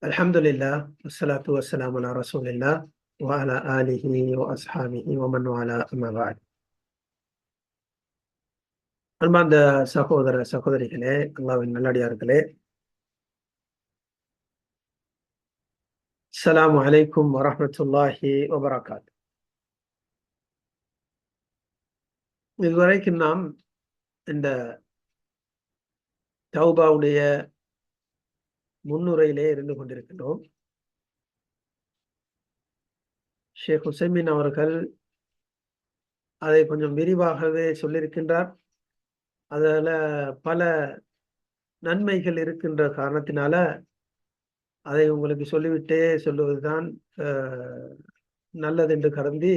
Alhamdulillah, wassalatu wassalamu ala rasulillah wa ala alihi wa ashabihi wa man wala amma ba'd. அன்பார்ந்த சகோதர சகோதரிகளே, அல்லாஹ்வின் நல்லடியார்களே, அஸ்ஸலாமு அலைக்கும் வரஹ்மத்துல்லாஹி வபரகாத். இதுவரைக்கும் நாம் இந்த தௌபாவுடைய முன்னுரையிலே இருந்து கொண்டிருக்கின்றோம். ஷேக் உசைமின் அவர்கள் அதை கொஞ்சம் விரிவாகவே சொல்லியிருக்கின்றார். அதில் பல நன்மைகள் இருக்கின்ற காரணத்தினால அதை உங்களுக்கு சொல்லிவிட்டே சொல்லுவதுதான் நல்லது என்று கருதி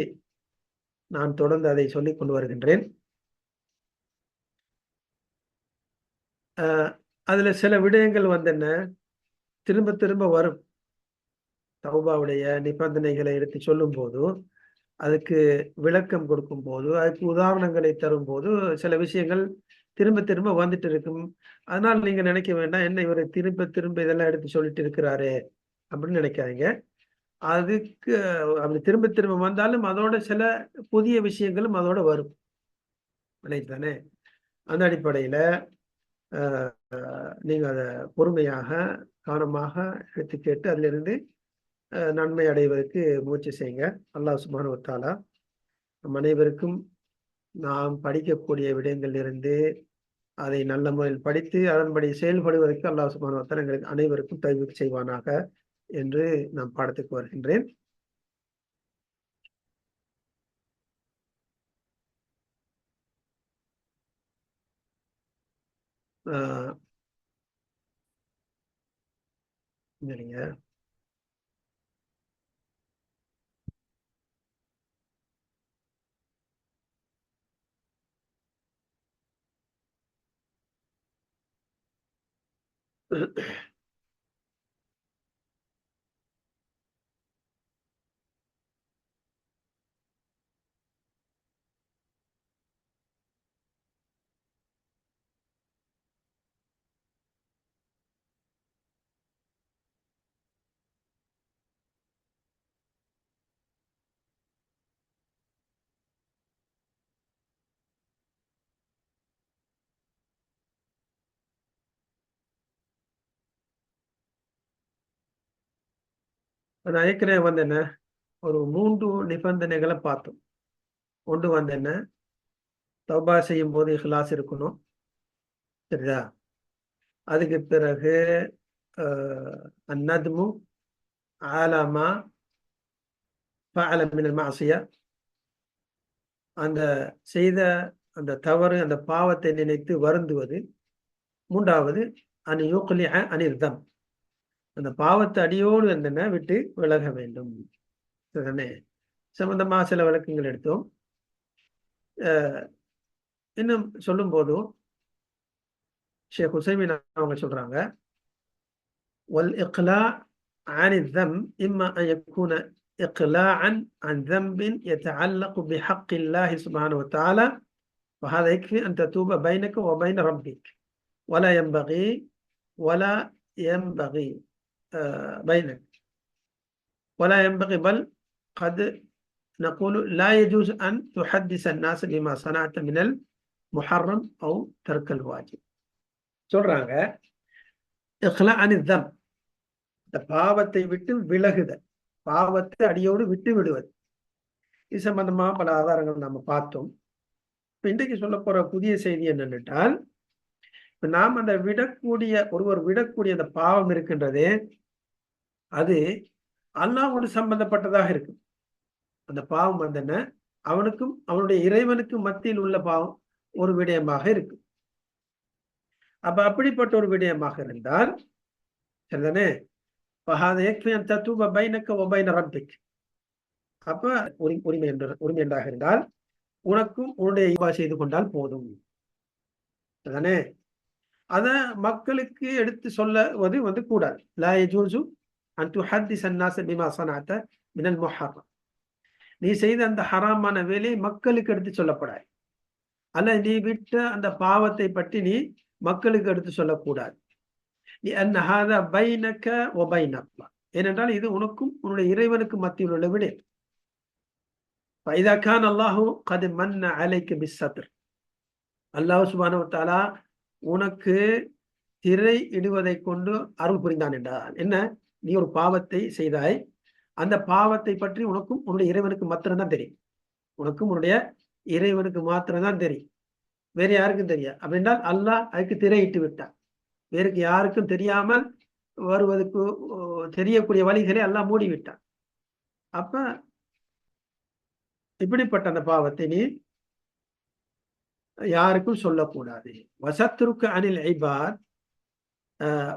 நான் தொடர்ந்து அதை சொல்லிக் கொண்டு வருகின்றேன். அதுல சில விடயங்கள் என்ன திரும்ப திரும்ப வரும். தௌபாவுடைய நிபந்தனைகளை எடுத்து சொல்லும் போதும், அதுக்கு விளக்கம் கொடுக்கும் போது, அதுக்கு உதாரணங்களை தரும் போது சில விஷயங்கள் திரும்ப திரும்ப வந்துட்டு இருக்கும். அதனால நீங்க நினைக்க வேண்டாம், என்ன இவர் திரும்ப திரும்ப இதெல்லாம் எடுத்து சொல்லிட்டு இருக்கிறாரு அப்படின்னு நினைக்காதீங்க. அதுக்கு அப்படி திரும்ப திரும்ப வந்தாலும் அதோட சில புதிய விஷயங்களும் அதோட வரும், தானே? அந்த அடிப்படையில நீங்க அதை பொறுமையாக கவனமாக எடுத்து கேட்டு அதிலிருந்து நன்மை அடைவதற்கு முயற்சி செய்யுங்க. அல்லாஹ் சுப்ஹானஹு வ தஆலா நம் அனைவருக்கும் நாம் படிக்கக்கூடிய விடயங்கள் இருந்து அதை நல்ல முறையில் படித்து அதன்படி செயல்படுவதற்கு அல்லாஹ் சுப்ஹானஹு வ தஆலா எங்களுக்கு அனைவருக்கும் தௌஃபீக் செய்வானாக என்று நான் பாடத்துக்கு வருகின்றேன். சரிங்க. நான் ஏற்கனவே என்ன ஒரு 3 நிபந்தனைகளை பார்த்தோம். ஒன்று என்ன, தௌபா செய்யும் போது இஹ்லாஸ் இருக்கணும், சரிதா? அதுக்கு பிறகு அந்நத்மு ஆலமா ஃபஅல மினல் மஅசியா, அந்த செய்த அந்த தவறு அந்த பாவத்தை நினைத்து வருந்துவது. மூன்றாவது அன் யுக்லிஅ அனில் தம், அந்த பாவத்தை அடியோடு என்ன விட்டு விலக வேண்டும். சரிதானே? சம்பந்தமா சில விளக்கங்கள் எடுத்தோம். இன்னும் சொல்லும் போதும் ஷேக் உசைமின் அவங்க சொல்றாங்க, வல் இக்லா அனில் தம் இம்மா அன் யகூன إقلاعا عن ذنب يتعلق بحق الله سبحانه وتعالى، وهذا يكفي أن تتوب بينك وبين ربك، ولا ينبغي بينك ولا ينبغي بل قد نقول لا يجوز أن تحدث الناس بما صنعت من المحرم أو ترك الواجب. சொல்றாங்க, இக்லா அனில் தம், இந்த பாவத்தை விட்டு விலகுதல், பாவத்தை அடியோடு விட்டு விடுவது. இது சம்பந்தமா பல ஆதாரங்கள் நம்ம பார்த்தோம். இன்றைக்கு சொல்ல போற புதிய செய்தி என்னென்றால், நாம் அந்த ஒருவர் விடக்கூடிய அந்த பாவம் இருக்கின்றதே, அது அல்லாஹ்வோடு சம்பந்தப்பட்டதாக இருக்கும். அந்த பாவம் என்ன, அவனுக்கும் அவனுடைய இறைவனுக்கும் மத்தியில் உள்ள பாவம் ஒரு விடயமாக இருக்கும். அப்ப அப்படிப்பட்ட ஒரு விடயமாக இருந்தால் சரிதானே, அப்ப உரிமை என்றாக இருந்தால் உனக்கும் உன்னுடைய இபா செய்து கொண்டால் போதும். சரிதானே? அத மக்களுக்கு எடுத்து சொல்லுவது கூடாது. லா யஜூஸு அன் துஹத்திஸ அன்-நாஸ பிமா ஸனஅத மினல் முஹர்ரம், நீ செய்த அந்த ஹராமான வேலையை மக்களுக்கு எடுத்து சொல்லப்படாது. அல்ல, நீ விட்ட அந்த பாவத்தை பற்றி நீ மக்களுக்கு எடுத்து சொல்லக்கூடாது. لأن هذا بينك وبين الله. ஏனென்றால் இது உனக்கும் உன்னுடைய இறைவனுக்கு மத்தியில் உள்ள விடயம். فإذا كان الله قد من عليك بالستر, அல்லாஹ் சுப்ஹானஹு வ தஆலா உனக்கு திரை இடுவதை கொண்டு அருள் புரிந்தான் என்றால் என்ன, நீ ஒரு பாவத்தை செய்தாய், அந்த பாவத்தை பற்றி உனக்கும் உன்னுடைய இறைவனுக்கு மாத்திரம்தான் தெரியும். உனக்கும் உன்னுடைய இறைவனுக்கு மாத்திரம்தான் தெரியும், வேற யாருக்கும் தெரியாது. அப்படின்றால் அல்லாஹ் அதுக்கு திரையிட்டு விட்டான். வேறுக்கு யாருக்கும் தெரியாமல் வருவதற்கு தெரியக்கூடிய வழிகளை அல்லாஹ் மூடிவிட்டான். அப்ப இப்படிப்பட்ட அந்த பாவத்தை நீ யாருக்கும் சொல்லக்கூடாது. வசத்ருக்கு அனில் இபாத்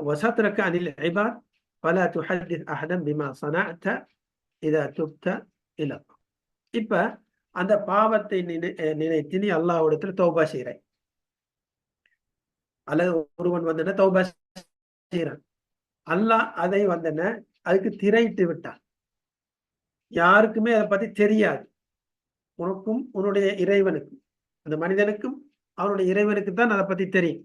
வசத்ரக்க அனில் இபாத் ஃபலா துஹத்திஸ் அஹதன் பிமா ஸனஅத இதா துப்த இலா. இப்ப அந்த பாவத்தை நினைத்து நீ அல்லாஹ்விடத்துல தௌபா செய்கிறாய், அல்லது ஒருவன் வந்தன தௌபா செய்கிறான், அல்லாஹ் அதை வந்தன அதுக்கு திரையிட்டு விட்டான். யாருக்குமே அதை பத்தி தெரியாது, உனக்கும் உன்னுடைய இறைவனுக்கும், அந்த மனிதனுக்கும் அவனுடைய இறைவனுக்கு தான் அதை பத்தி தெரியும்.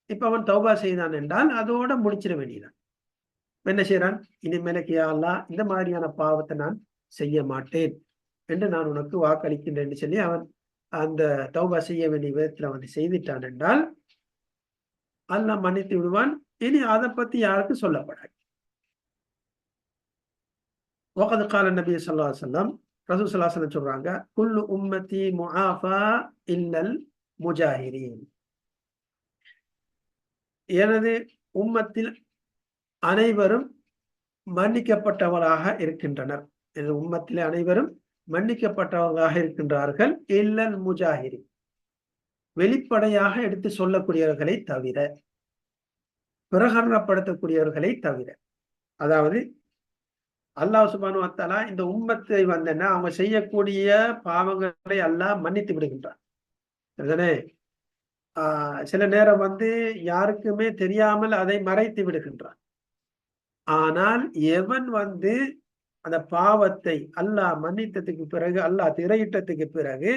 இப்ப அவன் தௌபா செய்தான் என்றால் அதோட முடிச்சிட வேண்டியதான். என்ன செய்யறான், இனிமேலுக்கு யா அல்லாஹ் இந்த மாதிரியான பாவத்தை நான் செய்ய மாட்டேன் என்று நான் உனக்கு வாக்களிக்கின்றேன் சொல்லி அவன் அந்த தௌபா செய்ய வேண்டிய விதத்துல வந்து செய்துட்டான் என்றால் அல்லாஹ் மன்னித்து விடுவான். இனி அதை பத்தி யாருக்கும் சொல்லப்படாது. وقد قال النبي صلى الله عليه وسلم, ரசூல் ஸல்லல்லாஹு அலைஹி வஸல்லம் சொல்றாங்க, குல்லு உம்மத்தி முஆஃபா இல்லல் முஜாஹிரீன், எனது உம்மத்தில் அனைவரும் மன்னிக்கப்பட்டவர்களாக இருக்கின்றனர். எனது உம்மத்திலே அனைவரும் மன்னிக்கப்பட்டவர்களாக இருக்கின்றார்கள். இல்லல் முஜாஹிரீன், வெளிப்படையாக எடுத்து சொல்லக்கூடியவர்களை தவிர, பிரகடனப்படுத்தக்கூடியவர்களை தவிர. அதாவது அல்லாஹ் சுப்ஹானஹு வ தஆலா இந்த உம்மத்தை வந்தன அவங்க செய்யக்கூடிய பாவங்களை அல்லாஹ் மன்னித்து விடுகின்றான். சரிதானே? சில நேரம் வந்து யாருக்குமே தெரியாமல் அதை மறைத்து விடுகின்றான். ஆனால் எவன் வந்து அந்த பாவத்தை அல்லாஹ் மன்னித்ததுக்கு பிறகு, அல்லாஹ் திரையிட்டதுக்கு பிறகு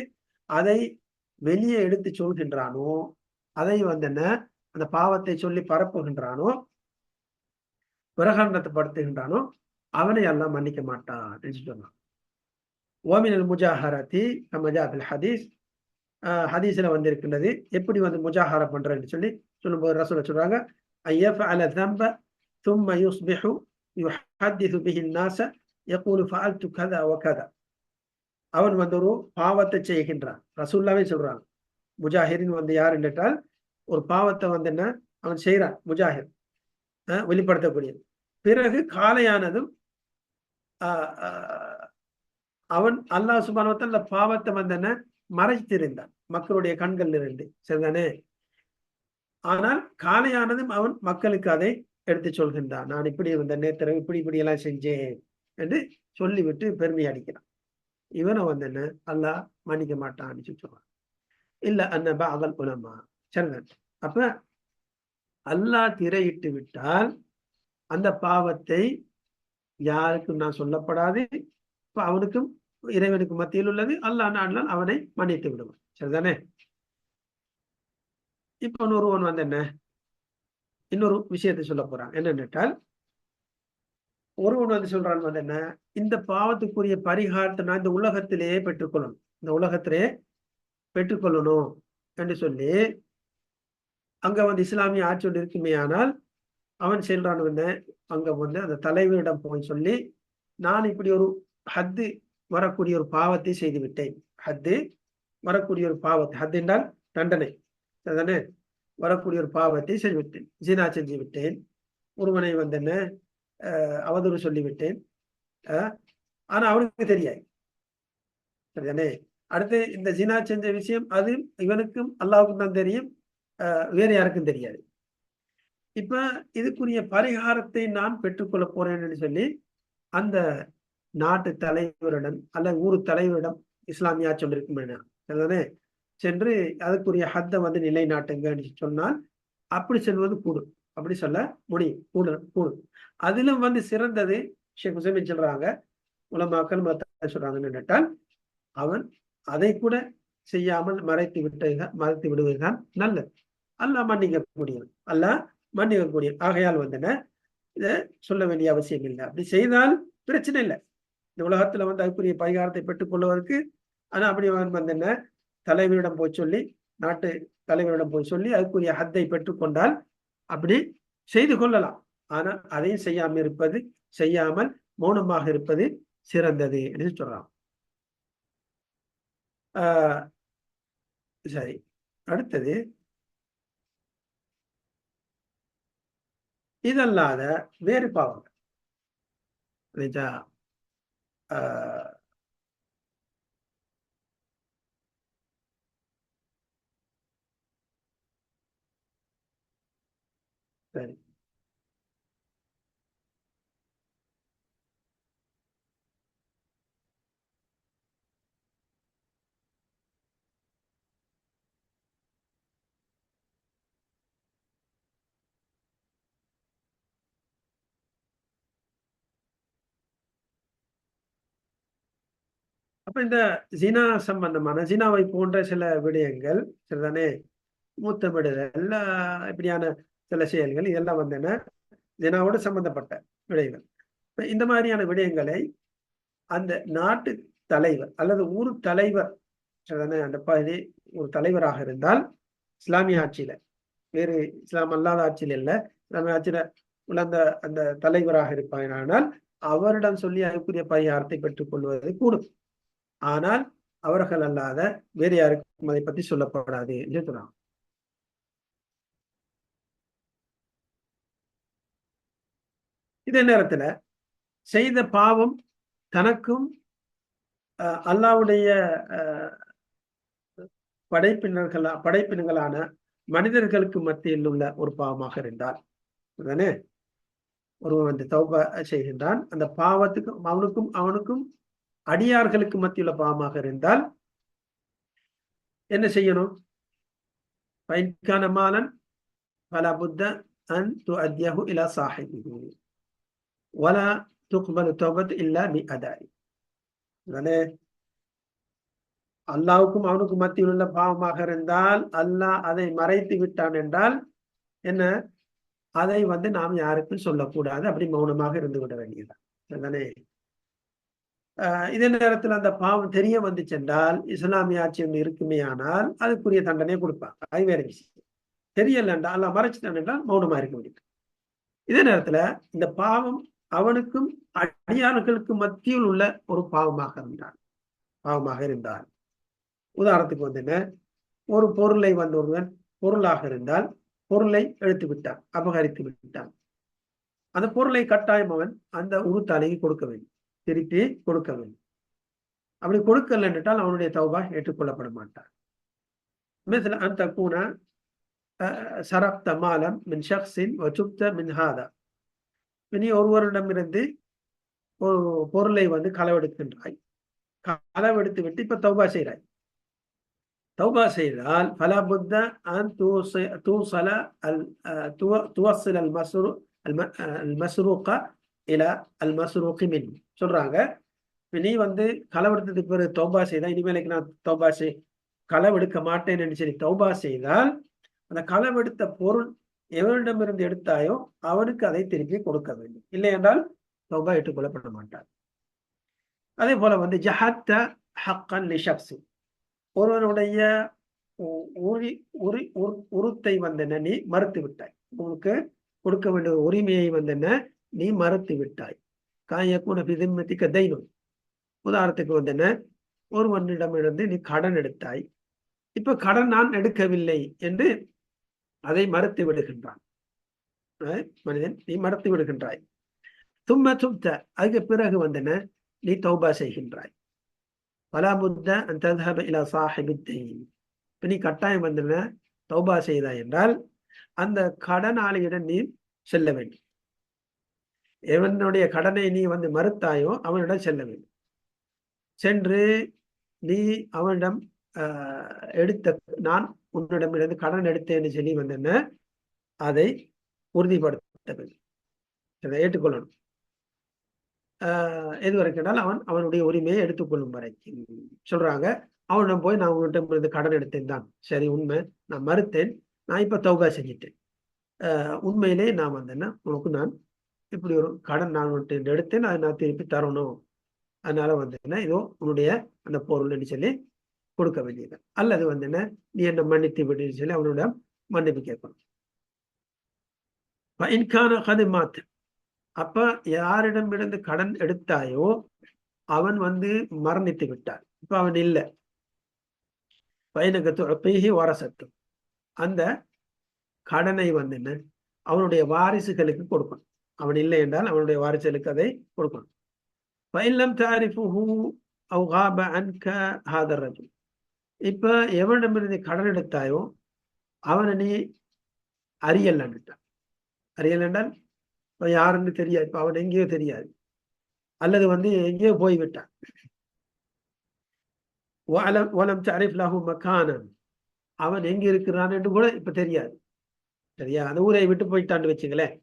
அதை வெளியே எடுத்து சொல்கின்றானோ, அதை வந்தன அந்த பாவத்தை சொல்லி பரப்புகின்றானோ, பிரகடனப்படுத்துகின்றானோ, அவனை அல்லாஹ் மன்னிக்க மாட்டான் என்று சொன்னான். ஓமினல் முஜாஹரத்தி கமா ஜா ஃபில் ஹதீஸ், ஹதீஸ்ல வந்திருக்கின்றது எப்படி வந்து முஜாஹரா பண்றேன்னு சொல்லி சொல்லும்போது ரசூல் சொல்றாங்க, ஐயஃபஅல தம்ப ثم يصبح يحدث به الناس يقول فعلت كذا وكذا. அவன் வந்து ஒரு பாவத்தை செய்கின்றான். ரசூலுல்லாஹ்வே சொல்றாங்க, முஜாஹிரின் வந்து யார் என்றால் ஒரு பாவத்தை வந்து என்ன அவன் செய்யறான், முஜாஹிர் வெளிப்படுத்தக்கூடியது. பிறகு காலையானதும் அவன் அல்லாஹ் சுப்ஹானஹு வ தஆலா பாவத்தை வந்து என்ன மறைத்திருந்தான் மக்களுடைய கண்கள் இருந்து. சரிதானே? ஆனால் காலையானதும் அவன் மக்களுக்கு அதை எடுத்து சொல்கின்றான், நான் இப்படி இருந்த நேத்திரம் இப்படி எல்லாம் செஞ்சேன் என்று சொல்லிவிட்டு பெருமை அடிக்கிறான். இவனை வந்து என்ன அல்லாஹ் மன்னிக்க மாட்டான்னு சொல்றான். இல்ல அன்ன பஅதல் உலமா. சரிதான்? அப்ப அல்லாஹ் திரையிட்டு விட்டால் அந்த பாவத்தை யாருக்கும் நான் சொல்லப்படாது. இப்ப அவனுக்கும் இறைவனுக்கு மத்தியில் உள்ளது. அல்லாஹ் நாடினால் அவனை மன்னித்து விடுவான். சரிதானே? இப்ப ஒருவன் வந்து என்ன இன்னொரு விஷயத்தை சொல்ல போறான். என்னென்றால் ஒருவன் வந்து சொல்றான் வந்து என்ன, இந்த பாவத்துக்குரிய பரிகாரத்தை நான் இந்த உலகத்திலேயே பெற்றுக்கொள்ளணும், இந்த உலகத்திலே பெற்றுக்கொள்ளணும் என்று சொல்லி அங்க வந்து இஸ்லாமிய ஆட்சி ஒன்று இருக்குமே. ஆனால் அவன் செல்றான் வந்து அங்க வந்து அந்த தலைவரிடம் போய் சொல்லி, நான் இப்படி ஒரு ஹத்து வரக்கூடிய ஒரு பாவத்தை செய்து விட்டேன். ஹத்து வரக்கூடிய ஒரு பாவத்தை, ஹத்து என்றால் தண்டனை, அதுதானே? வரக்கூடிய ஒரு பாவத்தை செய்து விட்டேன், ஜினா செஞ்சு விட்டேன், ஒருவனை வந்து என்ன அவதூறு சொல்லிவிட்டேன். ஆனா அவனுக்கு தெரியாது. சரிதானே? அடுத்து இந்த ஜினா செஞ்ச விஷயம் அது இவனுக்கும் அல்லாஹ்வுக்கும் தான் தெரியும், வேற யாருக்கும் தெரியாது. இப்ப இதுக்குரிய பரிகாரத்தை நான் பெற்றுக்கொள்ள போறேன்னு சொல்லி அந்த நாட்டு தலைவரிடம் அல்ல ஊர் தலைவரிடம் இஸ்லாமிய ஆட்சி ஒன்று இருக்கும் சரிதானே சென்று அதுக்குரிய ஹத்தை வந்து நிலைநாட்டுங்கன்னு சொன்னால் அப்படி செல்வது கூடும், அப்படி சொல்ல முடியும், கூடும். அதிலும் வந்து சிறந்தது ஷேக் உசைமின் சொல்றாங்க, உலமாக்கள் சொல்றாங்கன்னு கேட்டால் அவன் அதை கூட செய்யாமல் மறைத்து விடுவதுதான் நல்லது. அல்லாஹ் மன்னிக்க முடியும். அல்லாஹ் மன்னிக்கக்கூடிய. ஆகையால் இதை சொல்ல வேண்டிய அவசியம் இல்லை. அப்படி செய்தால் பிரச்சனை இல்லை. இந்த உலகத்துல அதுக்குரிய பரிகாரத்தை பெற்றுக் கொள்வதற்கு. ஆனா அப்படி தலைவரிடம் போய் சொல்லி, நாட்டு தலைவரிடம் போய் சொல்லி அதுக்குரிய ஹத்தை பெற்றுக்கொண்டால் அப்படி செய்து கொள்ளலாம். ஆனால் அதையும் செய்யாமல் மௌனமாக இருப்பது சிறந்தது என்று சொல்றான். சரி, அடுத்தது இதல்லாத வேறு பாவங்கள். சரி, அப்ப இந்த ஜினா சம்பந்தமான ஜினாவை போன்ற சில விடயங்கள் சரிதானே, மூத்தமிடுதல், இப்படியான சில செயல்கள், இதெல்லாம் ஜினாவோடு சம்பந்தப்பட்ட விடயங்கள். இந்த மாதிரியான விடயங்களை அந்த நாட்டு தலைவர் அல்லது ஊர் தலைவர் சரிதானே, அந்த பகுதி ஒரு தலைவராக இருந்தால், இஸ்லாமிய ஆட்சியில, வேறு இஸ்லாம் அல்லாத ஆட்சியில் இல்லை, இஸ்லாமிய ஆட்சியில உள்ள அந்த தலைவராக இருப்பானால் அவரிடம் சொல்லி அதுக்குரிய பரிகாரத்தை பெற்றுக் கொள்வது கூடும். ஆனால் அவர்கள் அல்லாத வேறு யாருக்கும் அதை பற்றி சொல்லப்படாது என்று சொன்னாங்க. இதே நேரத்துல செய்த பாவம் தனக்கும் அல்லாவுடைய படைப்பினங்களான மனிதர்களுக்கு மத்தியில் உள்ள ஒரு பாவமாக இருந்தால், ஒருவன் தௌபா செய்கின்றான், அந்த பாவத்துக்கும் அவனுக்கும் அடியார்களுக்கு மத்தியுள்ள பாவமாக இருந்தால் என்ன செய்யணும்? பைன்கான மாலன் ஃபலா புத்த அன் துஅத்யஹு இலா சாஹிபிஹி வலா துக்பலு தௌபத்து இல்லா பிஅதாஇ. அல்லாவுக்கும் அவனுக்கும் மத்தியில் உள்ள பாவமாக இருந்தால், அல்லாஹ் அதை மறைத்து விட்டான் என்றால் என்ன, அதை நாம் யாருக்கும் சொல்லக்கூடாது, அப்படி மௌனமாக இருந்து விட வேண்டியதுதான். சரிதானே? இதே நேரத்தில் அந்த பாவம் தெரிய வந்துச்சென்றால், இஸ்லாமிய ஆட்சி ஒன்று இருக்குமே ஆனால் அதுக்குரிய தண்டனையை கொடுப்பாங்க. அது வேற விஷயம். தெரியல என்றால், அல்லாஹ் மறைச்சிட்டான் என்றால் மௌனமா இருக்க முடியும். இதே நேரத்துல இந்த பாவம் அவனுக்கும் அடியார்களுக்கு மத்தியில் உள்ள ஒரு பாவமாக இருந்தால், உதாரணத்துக்கு ஒரு பொருளை ஒருவன் பொருளாக இருந்தால் பொருளை எடுத்து விட்டான், அபகரித்து விட்டான். அந்த பொருளை கட்டாயம் அவன் அந்த உறுத்தாலைக்கு கொடுக்க வேண்டும், திருப்பி கொடுக்க வேண்டும். அப்படி கொடுக்கல என்றால் அவனுடைய தௌபா ஏற்றுக்கொள்ளப்பட மாட்டான். مثل أن تكون سرقت مالا من شخص وتبت من هذا. நீ ஒருவரிடமிருந்து ஒரு பொருளை களவெடுக்கின்றாய், களவெடுத்து விட்டு இப்ப தௌபா செய்கிறாய். தௌபா செய்தால் ஃபலா புத்த அன் துவஸ்ஸில அல் மஸ்ரூக இலா அல் மஸ்ரூகி மின். சொல்றாங்க, நீ களவெடுத்ததுக்கு பிறகு தௌபா செய்தா, இனிமேலுக்கு நான் களவெடுக்க மாட்டேன் என்று சொல்லி தௌபா செய்தால், அந்த களவெடுத்த பொருள் எவனிடமிருந்து எடுத்தாயோ அவனுக்கு அதை திருப்பி கொடுக்க வேண்டும். இல்லை என்றால் தௌபா ஏற்றுக்கொள்ளப்பட மாட்டார். அதே போல ஜஹத்த ஹக்கன் லிஷக்ஸி, ஒருவனுடைய உருத்தை நீ மறுத்து விட்டாய், உனக்கு கொடுக்க வேண்டிய உரிமையை நீ மறுத்து விட்டாய். காயக்கூன பிதிம்மத்திக்க தைனம். உதாரணத்துக்கு ஒருவனிடமிருந்து நீ கடன் எடுத்தாய், இப்ப கடன் நான் எடுக்கவில்லை என்று அதை மறுத்து விடுகின்றான் மனிதன், நீ மறுத்து விடுகின்றாய். துப்த, அதுக்கு பிறகு நீ தௌபா செய்கின்றாய். பலா புத்த அந்த இலா சாஹிபி தைன். இப்ப நீ கட்டாயம் தௌபா செய்தாய் என்றால் அந்த கடனாளியிடம் நீ செல்ல வேண்டும். எவனுடைய கடனை நீ மறுத்தாயோ அவனிடம் செல்ல வேண்டும். சென்று நீ அவனிடம் நான் உன்னிடமிருந்து கடன் எடுத்தேன்னு சொல்லி அதை உறுதிப்படுத்த வேண்டும், அதை ஏற்றுக்கொள்ளணும். எது வரைக்கும் அவனுடைய உரிமையை எடுத்துக்கொள்ளும் வரைக்கும் சொல்றாங்க. அவனிடம் போய் நான் உன்னிடம் இருந்து கடன் எடுத்தேன் தான், சரி உண்மை, நான் மறுத்தேன், நான் இப்ப தௌபா செஞ்சிட்டேன், உண்மையிலே நான் வந்தேன்னா உனக்கு நான் இப்படி ஒரு கடன் நான் உன்கிட்ட எடுத்தேன், அதை நான் திருப்பி தரணும், அதனால வந்தேன்னா இதோ உன்னுடைய அந்த பொருள்னு சொல்லி கொடுக்க வேண்டியது. அல்லது என்ன, நீ என்ன மன்னித்து விடுன்னு சொல்லி அவனோட மன்னிப்பு கேட்கணும். இன்கான கது மாத்து, அப்ப யாரிடமிருந்து கடன் எடுத்தாயோ அவன் மரணித்து விட்டான், இப்ப அவன் இல்லை. பயனகத்து வரசத்து, அந்த கடனை என்ன அவனுடைய வாரிசுகளுக்கு கொடுக்கணும். அவன் இல்லை என்றால் அவனுடைய வாரிசுகளுக்கு அதை கொடுக்கணும். பயிலம் தாரிஃபுஹு அவ் காப அன்க ஹாதர் ரஜுல், இப்ப எவனிடமிருந்து கடன் எடுத்தாயோ அவனை நீ அறியல் என்றால் இப்ப யாருன்னு தெரியாது, இப்ப அவன் எங்கேயோ தெரியாது, அல்லது எங்கேயோ போய்விட்டான். வலம் தரிஃப் லஹு மகானன், அவன் எங்க இருக்கிறான் என்று கூட இப்ப தெரியாது. சரியா, அந்த ஊரை விட்டு போயிட்டான்னு வச்சுங்களேன்,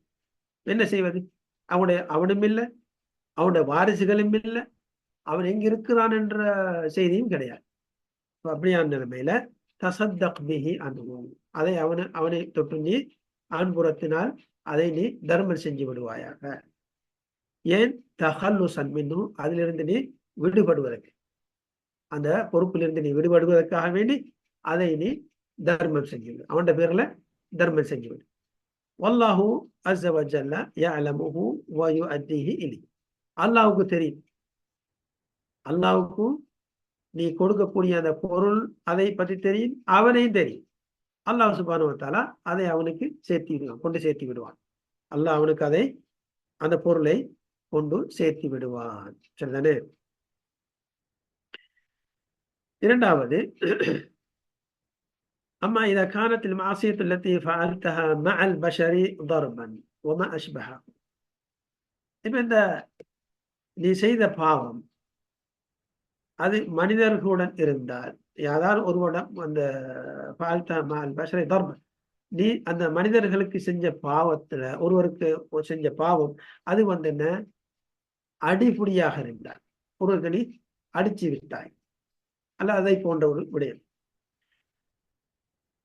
என்ன செய்வது? அவனும் இல்லை, அவனுடைய வாரிசுகளும் இல்லை, அவன் எங்க இருக்கிறான் என்ற செய்தியும் கிடையாது. அப்படியான நிலைமையில தசத்தக் பிஹி அன்ஹு, அதை அவனை தொட்டு நீ ஆண்புறத்தினால் அதை நீ தர்மம் செஞ்சு விடுவாயாக. ஏன்? தஹல்லுசன் மின்ஹு, அதிலிருந்து நீ விடுபடுவதற்கு, அந்த பொறுப்பிலிருந்து நீ விடுபடுவதற்காக வேண்டி அதை நீ தர்மம் செஞ்சுவிடு, அவன் பேர்ல தர்மம் செஞ்சுவிடு. வல்லாஹு அஸ்ஸ வ ஜல்ல யஅலமுஹு வ யுஅத்திஹி இலைஹி, அல்லாஹ்வுக்கு தெரியும், அல்லாஹ்வுக்கு நீ கொடுக்கக்கூடிய அந்த பொருள் அதை பற்றி தெரியும், அவனையும் தெரியும். அல்லாஹ் சுப்ஹானஹு வ தஆலா அதை அவனுக்கு கொண்டு சேர்த்து விடுவான். அல்லாஹ் அவனுக்கு அதை அந்த பொருளை கொண்டு சேர்த்து விடுவான். சரிதானே? இரண்டாவது, அம்மா இதா கானத்தில் மாசியத்து அல்லதி ஃபஅல்தஹா மஅல் பஷரி ضربا وما அஷ்பஹா, இப்ப இந்த நீ செய்த பாவம் அது மனிதர்களுடன் இருந்தால், யாராவது ஒருவரிடம் அந்த பஷரை தர்மம், நீ அந்த மனிதர்களுக்கு செஞ்ச பாவத்துல ஒருவருக்கு செஞ்ச பாவம் அது என்ன அடிப்படியாக இருந்தால், ஒருவருக்கு நீ அடிச்சு விட்டாய் அல்ல அதை போன்ற ஒரு விடயம்,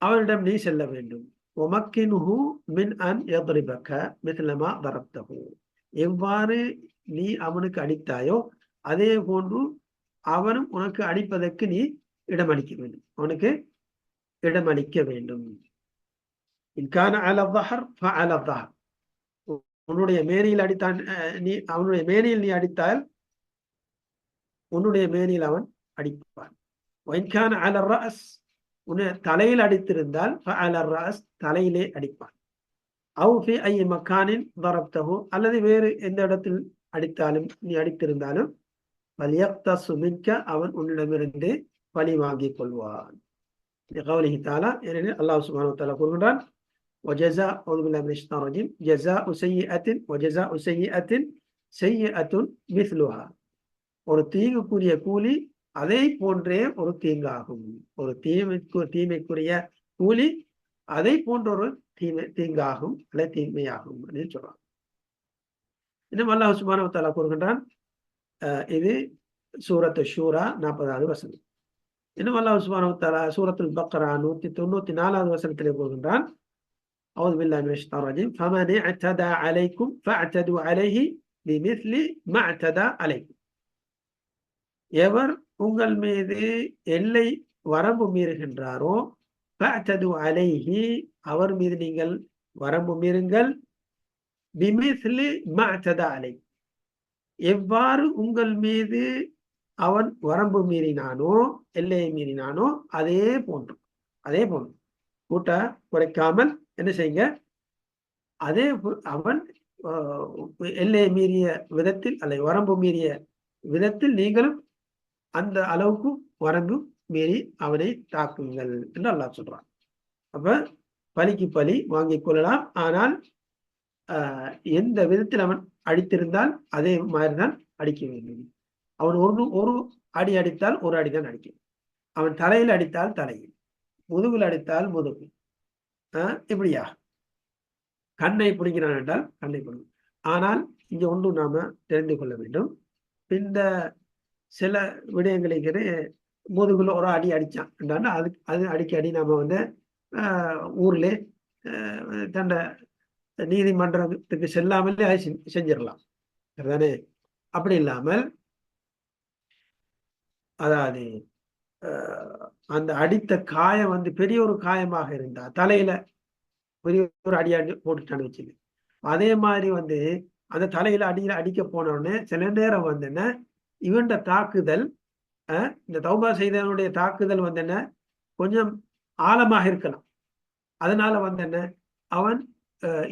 அவனிடம் நீ செல்ல வேண்டும். ஒமக்கினுஹு மின் அன் யத்ரிபக மித்லமா தரப்தஹு, எவ்வாறு நீ அவனுக்கு அடித்தாயோ அதே போன்று அவனும் உனக்கு அடிப்பதற்கு நீ இடமளிக்க வேண்டும், அவனுக்கு இடமளிக்க வேண்டும். இன்கான அல தஹர் ஃபஅல தஹர், உன்னுடைய மேனியில் அடித்தான், நீ அவனுடைய மேனியில் நீ அடித்தால் உன்னுடைய மேனியில் அவன் அடிப்பான். இன்கான அல ரஅஸ், உன்னை தலையில் அடித்திருந்தால் ஃபஅல ரஅஸ், தலையிலே அடிப்பான். அவு ஃபி ஐ மக்கானின் தரப்தஹு, அல்லது வேறு எந்த இடத்தில் அடித்தாலும் நீ அடித்திருந்தாலும் அவன் உன்னிடமிருந்து பழி வாங்கிக் கொள்வான். ஏனெனில் அல்லாஹ் சுப்ஹானஹு வ தஆலா கூறுகின்றான், ஒரு தீங்குக்குரிய கூலி அதை போன்றே ஒரு தீங்காகும், ஒரு தீமைக்குரிய கூலி அதை போன்ற ஒரு தீங்காகும் அல்ல தீமையாகும் அப்படின்னு சொல்றான். இன்னும் அல்லாஹ் சுப்ஹானஹு வ தஆலா கூறுகின்றான், இது சூரத்து ஷூரா 40வது வசனம். இன்னும் அல்லாஹ் சுப்ஹானஹு வ தஆலா சூரத்துல் பக்ரா 194வது வசனத்திலே கூறுகின்றான், அஊது பில்லாஹி மினஷ் ஷைத்தானிர் ரஜீம், ஃபமன் இஅ்ததா அலைக்கும் ஃபஅ்தது அலைஹி பிமிஸ்லி மா அ்ததா அலைக்கும், எவர் உங்கள் மீது எல்லை வரம்பு மீறுகின்றாரோ ஃபஅ்தது அலைஹி, அவர் மீது நீங்கள் வரம்பு மீறுங்கள், பிமிஸ்லி மா அ்ததா அலைக்கும், எவ்வாறு உங்கள் மீது அவன் வரம்பு மீறினானோ எல்லையை மீறினானோ அதே போன்று கூட்ட குறைக்காமல் என்ன செய்யுங்க, அதே அவன் எல்லையை மீறிய விதத்தில் அல்ல வரம்பு மீறிய விதத்தில் நீங்களும் அந்த அளவுக்கு வரம்பு மீறி அவனை தாக்குங்கள் என்று அல்லாஹ் சொல்றான். அப்ப பலிக்கு பலி வாங்கிக் கொள்ளலாம், ஆனால் எந்த விதத்தில் அவன் அடித்திருந்தால் அதே மாதிரிதான் அடிக்க வேண்டும். அவன் ஒரு அடி அடித்தால் ஒரு அடிதான் அடிக்கும், அவன் தலையில் அடித்தால் தலையில், முதுகில் அடித்தால் முதுகு, இப்படியா கண்ணை பிடிக்கிறான் என்றால் கண்ணை பிடிக்கும். ஆனால் இங்க ஒன்று நாம தெரிந்து கொள்ள வேண்டும், இந்த சில விடயங்களுக்கு முதுகுல ஒரு அடி அடிச்சான் என்றால் அது அடிக்கடி நாம ஊர்ல தண்ட நீதிமன்றத்துக்கு செல்லாமலே அதை செஞ்சிடலாம். சரிதானே? அப்படி இல்லாமல் அதாவது அந்த அடித்த காயம் வந்து பெரிய ஒரு காயமாக இருந்தா, தலையில பெரிய ஒரு அடி போட்டுட்டான்னு வச்சுங்க, அதே மாதிரி வந்து அந்த தலையில அடிக்க போன உடனே சில நேரம் வந்து என்ன, இவன்ட தாக்குதல் இந்த தௌபா செய்தவனுடைய தாக்குதல் வந்து என்ன கொஞ்சம் ஆழமாக இருக்கலாம். அதனால வந்து என்ன, அவன்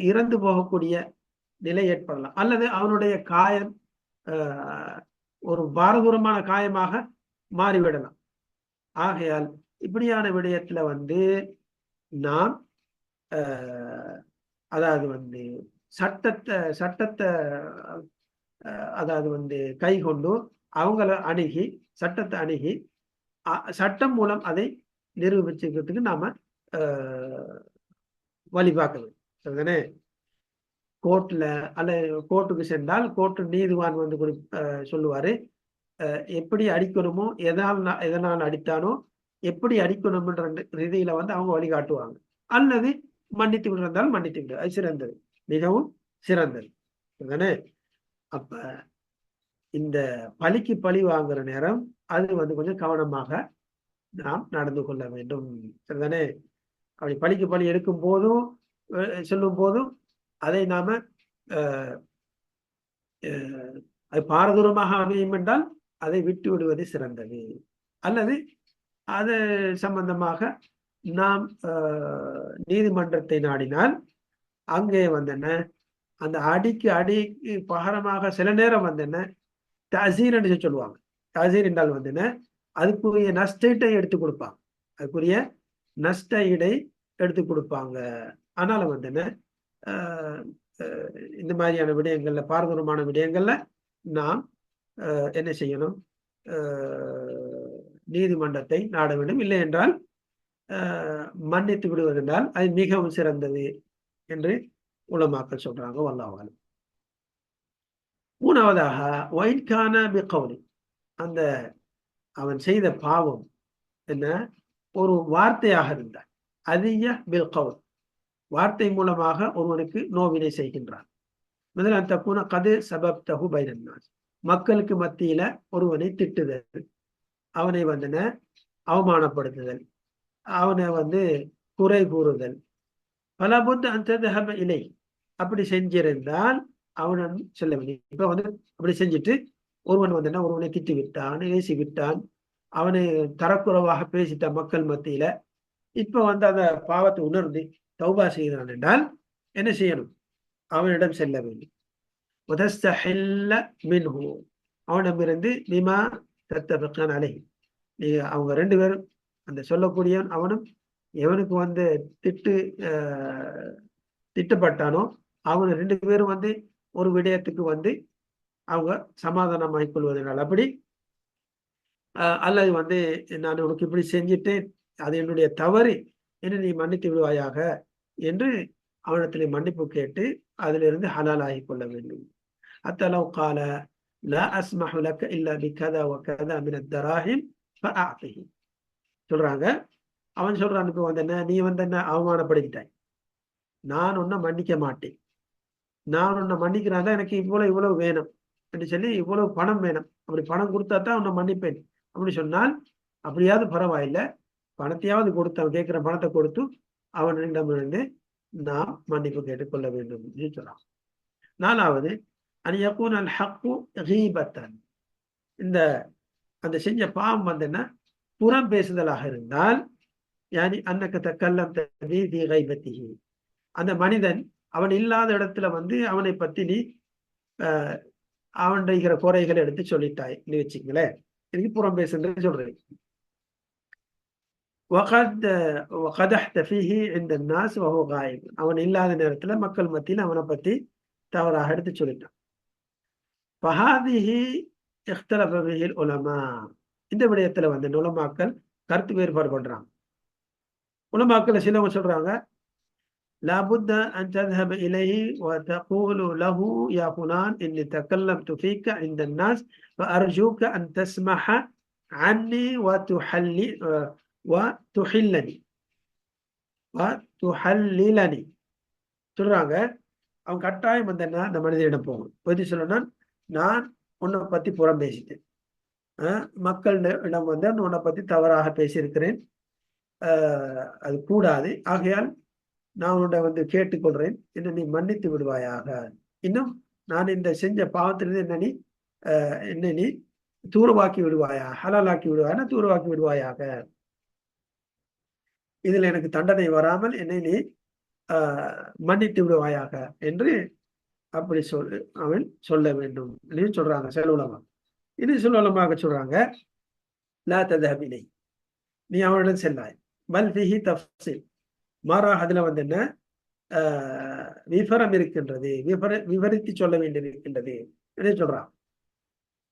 இறந்து போகக்கூடிய நிலை ஏற்படலாம். அல்லது அவனுடைய காயம் ஒரு பாரதூரமான காயமாக மாறிவிடலாம். ஆகையால் இப்படியான விடயத்துல வந்து நாம் அதாவது வந்து சட்டத்தை அதாவது வந்து கை கொண்டு அவங்கள அணுகி சட்டத்தை அணுகி சட்டம் மூலம் அதை நிரூபிச்சுக்கிறதுக்கு நாம வழி பார்க்கணும். சரிதானே? கோர்ட்ல கோர்ட்டுக்கு சென்றால் கோர்ட்டு நீதிவான் வந்து சொல்லுவாரு, எப்படி அடிக்கணுமோ எதனால் அடித்தானோ எப்படி அடிக்கணும்ன்ற ரீதியில வந்து அவங்க வழிகாட்டுவாங்க. அல்லது மன்னித்து விடுறதால் மன்னித்து விடு, அது சிறந்தது, மிகவும் சிறந்தது. சரிதானே? அப்ப இந்த பழிக்கு பழி வாங்குற நேரம் அது வந்து கொஞ்சம் கவனமாக நாம் நடந்து கொள்ள வேண்டும். சரிதானே? அப்படி பழிக்கு பழி எடுக்கும் போதும் சொல்லும் போதும் அதை நாம அது பாரதூரமாக அமையும் என்றால் அதை விட்டு விடுவது சிறந்தது. அல்லது அது சம்பந்தமாக நாம் நீதிமன்றத்தை நாடினால் அங்கே வந்து என்ன, அந்த அடிக்கு பகரமாக சில நேரம் வந்து என்ன தசீர் என்று சொல்லுவாங்க. தசீர் என்றால் வந்து என்ன, அதுக்குரிய நஷ்டத்தை எடுத்து கொடுப்பாங்க, அதுக்குரிய நஷ்ட இடை எடுத்து கொடுப்பாங்க. அதனால வந்து என்ன, இந்த மாதிரியான விடயங்கள்ல பாரதூரமான விடயங்கள்ல நாம் என்ன செய்யணும், நீதிமன்றத்தை நாட வேண்டும். இல்லை என்றால் மன்னித்து விடுவதென்றால் அது மிகவும் சிறந்தது என்று உலமாக்கள் சொல்றாங்க. வல்லாஹு அலம். மூணாவதாக வைன்கான பிகௌலி, அந்த அவன் செய்த பாவம் என்ன ஒரு வார்த்தையாக இருந்தால், அதிய பில்கவுல், வார்த்தை மூலமாக ஒருவனுக்கு நோவினை செய்கின்றான். முதல் அந்த தக்குன கது சபப்தஹு பைனன்னாஸ், மக்களுக்கு மத்தியில ஒருவனை திட்டுதல், அவனை வந்து அவமானப்படுத்துதல், அவனை வந்து குறை கூறுதல். பலபுத்த அந்த இலை, அப்படி செஞ்சிருந்தால் அவன் செல்ல வேண்டும். இப்ப வந்து அப்படி செஞ்சுட்டு ஒருவன் வந்து ஒருவனை திட்டி விட்டான், ஏசி விட்டான், அவனை தரக்குறைவாக பேசிட்டான் மக்கள் மத்தியில. இப்ப வந்து அந்த பாவத்தை உணர்ந்து தௌபா செய்கிறான் என்றால் என்ன செய்யணும், அவனிடம் செல்ல வேண்டும். அவனிடமிருந்து நிமா தத்தபிக்கான் அலை, அவங்க ரெண்டு பேரும் அந்த சொல்லக்கூடியவன் அவனும் எவனுக்கு வந்து திட்டப்பட்டானோ அவனு ரெண்டு பேரும் வந்து ஒரு விடயத்துக்கு வந்து அவங்க சமாதானமாகிக் கொள்வதனால் அப்படி, அல்லது வந்து நான் உனக்கு இப்படி செஞ்சுட்டு அது என்னுடைய தவறு என்று நீ மன்னித்து விடுவாயாக என்று அவனிடத்திலே மன்னிப்பு கேட்டு அதிலிருந்து ஹலால் ஆகிக் கொள்ள வேண்டும். அத்தலவ் கால லா அஸ்மஹு லக இல்லா பிகதா வகதா மின தராஹிம் ஃபஅஅதிஹி சொல்றாங்க. அவன் சொல்றான், இப்போ வந்து என்ன, நீ வந்து என்ன அவமானப்படுத்திட்டாய், நான் உன்னை மன்னிக்க மாட்டேன், நான் உன்னை மன்னிக்கிறான் தான் எனக்கு இவ்வளவு வேணும் என்று சொல்லி இவ்வளவு பணம் வேணும், அப்படி பணம் கொடுத்தா தான் உன்னை மன்னிப்பேன் அப்படி சொன்னால் அப்படியாவது பரவாயில்லை, பணத்தையாவது கொடுத்து அவன் கேட்கிற பணத்தை கொடுத்து அவனிடமிருந்து நாம் மன்னிப்பு கேட்டுக்கொள்ள வேண்டும் என்று சொல்றான். நாலாவது அன்யகூன அல் ஹக்கு கீபத்தன், இந்த அந்த செஞ்ச பாவம் வந்து என்ன புறம் பேசுதலாக இருந்தால், யானி அன்னக தக்கல்லம் தபீ கைபத்திஹி, அந்த மனிதன் அவன் இல்லாத இடத்துல வந்து அவனை பத்தி நீ அவன் இருக்கிற குறைகளை எடுத்து சொல்லிட்டாய் நீ வச்சுங்களேன், இதுக்கு புறம் பேசுன்னு சொல்றேன். அவன் இல்லாத நேரத்துல மக்கள் மத்தியில் அவனை பத்தி தவறாக எடுத்து சொல்லிட்டான். இந்த விடயத்துல வந்து உலமாக்கள் கருத்து வேறுபாடு பண்றாங்க. உலமாக்கள் சிலவங்க சொல்றாங்க, لابد أن تذهب إليه وتقول له يا فلان إني تكلمت فيك عند الناس فأرجوك أن تسمح عني وتحلني. துஹல்லிலனி சொல்றாங்க. அவன் கட்டாயம் வந்தேன்னா அந்த மனிதனிடம் போகணும். பற்றி சொல்லணும்னா, நான் உன்னை பத்தி புறம் பேசிட்டேன், மக்களிடம் வந்து உன்னை பத்தி தவறாக பேசியிருக்கிறேன், அது கூடாது. ஆகையால் நான் உன்னை வந்து கேட்டுக்கொள்றேன், என்ன நீ மன்னித்து விடுவாயாக. இன்னும் நான் இந்த செஞ்ச பாவத்திலிருந்து என்ன நீ தூரவாக்கி விடுவாயா, ஹலாலாக்கி விடுவாயா, தூரவாக்கி விடுவாயாக. இதில் எனக்கு தண்டனை வராமல் என்னை நீ மன்னித்து விடுவாயாக என்று அப்படி அவன் சொல்ல வேண்டும் சொல்றாங்க செலவுலமா. இது சொல்லுலமாக சொல்றாங்க, லா ததஹபிலை, நீ அவனிடம் செல்லாய். பல் ஃபிஹி தஃசீல், மாறாக அதுல வந்து என்ன விவரம் இருக்கின்றது, விவரித்து சொல்ல வேண்டியிருக்கின்றது என்று சொல்றான்.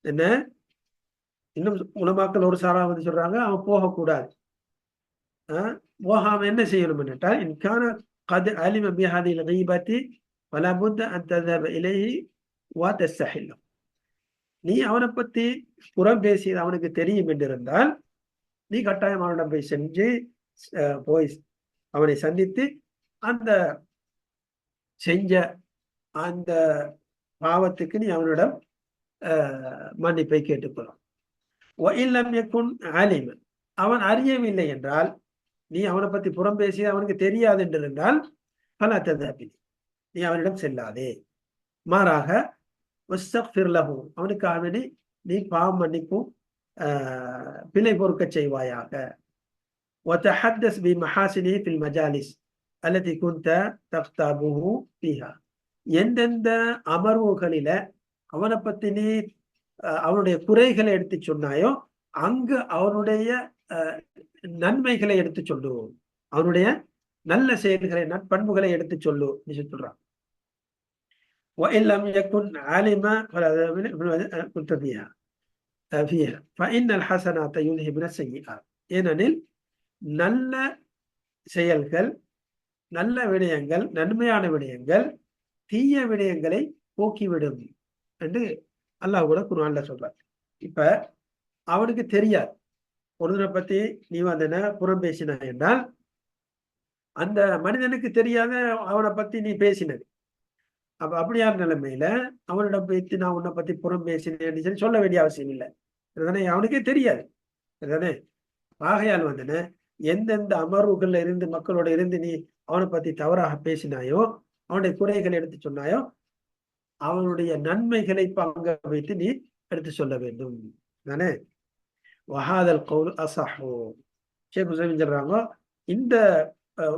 என்ன இன்னும் உலமாக்கள் ஒரு சாரா வந்து சொல்றாங்க, அவன் போகக்கூடாது. போகாம என்ன செய்யணும் என்றால், இன்கான قد علم بهذه الغيبة فلا بد أن تذهب إليه وتستحله. நீ அவனை பத்தி புறம் பேசி அவனுக்கு தெரியும் என்றிருந்தால், நீ கட்டாயம் அவனிடம் போய் சென்று போய் அவனை சந்தித்து அந்த செஞ்ச அந்த பாவத்துக்கு நீ அவனிடம் மன்னிப்பை கேட்டுக்கொள்ளும். அவன் அறியவில்லை என்றால், நீ அவனை பத்தி புறம் பேசி அவனுக்கு தெரியாது என்றிருந்தால், பல ததபி, நீ அவனிடம் செல்லாதே. மாறாக அவனுக்காக நீ பாவம் மன்னிப்பும் பிழை பொறுக்க செய்வாயாக. وتحدث بمحاسنه في المجالس التي كنت تغتابه فيها. எந்தெந்த அமர்வுகளில அவனை பத்தி நீ அவனுடைய குறைகளை எடுத்து சொன்னாயோ, அங்கு அவனுடைய நன்மைகளை எடுத்து சொல்லு, அவனுடைய நல்ல செயல்களை நற்பண்புகளை எடுத்து சொல்லு நீ சொல்றான். وإن لم يكن عالما فلا كنت فيها فإن الحسنات يذهبن السيئات. ஏனெனில் நல்ல செயல்கள், நல்ல விடயங்கள், நன்மையான விடயங்கள் தீய விடயங்களை போக்கிவிடும் என்று அல்லாஹ் கூட குர்ஆன்ல சொல்றார். இப்ப அவனுக்கு தெரியாது, ஒருவனை பத்தி நீ வந்தன புறம் பேசின என்றால், அந்த மனிதனுக்கு தெரியாத அவனை பத்தி நீ பேசினது. அப்ப அப்படியான நிலைமையில அவனிடம் பேசி நான் உன்னை பத்தி புறம் பேசினேன் சொல்ல வேண்டிய அவசியம் இல்லை. அவனுக்கே தெரியாது. ஆகையால் வந்தன எந்தெந்த அமர்வுகள்ல இருந்து மக்களோட இருந்து நீ அவனை பத்தி தவறாக பேசினாயோ, அவனுடைய குறைகளை எடுத்து சொன்னாயோ, அவனுடைய நன்மைகளை பங்க வைத்து நீ எடுத்து சொல்ல வேண்டும் தானே. வஹாதல் கவுல் அஸஹு, ஷேக் உஸைமீன் சொல்றாங்க, இந்த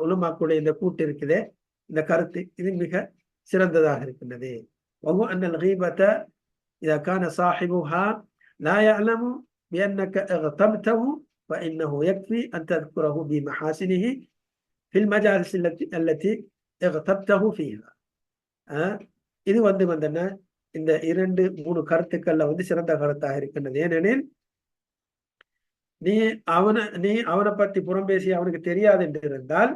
உலமாக்களுடைய இந்த கூட்டு இருக்குதே, இந்த கருத்து இது மிக சிறந்ததாக இருக்கின்றது. வஹு அன்னல் கீபத இதா கான ஸாஹிபுஹா லா யஅலமு பிஅன்னக இக்தம்தஹு فإنه يكفي أن تذكره بمحاسنه في المجالس التي اغتبته فيها. இது வந்து வந்தன இந்த 2-3 கருத்துக்கள்ல வந்து சிறந்த கருத்தாக இருக்கின்றது. ஏனெனில் நீ அவனை பத்தி புறம் பேசி அவனுக்கு தெரியாது என்று இருந்தால்,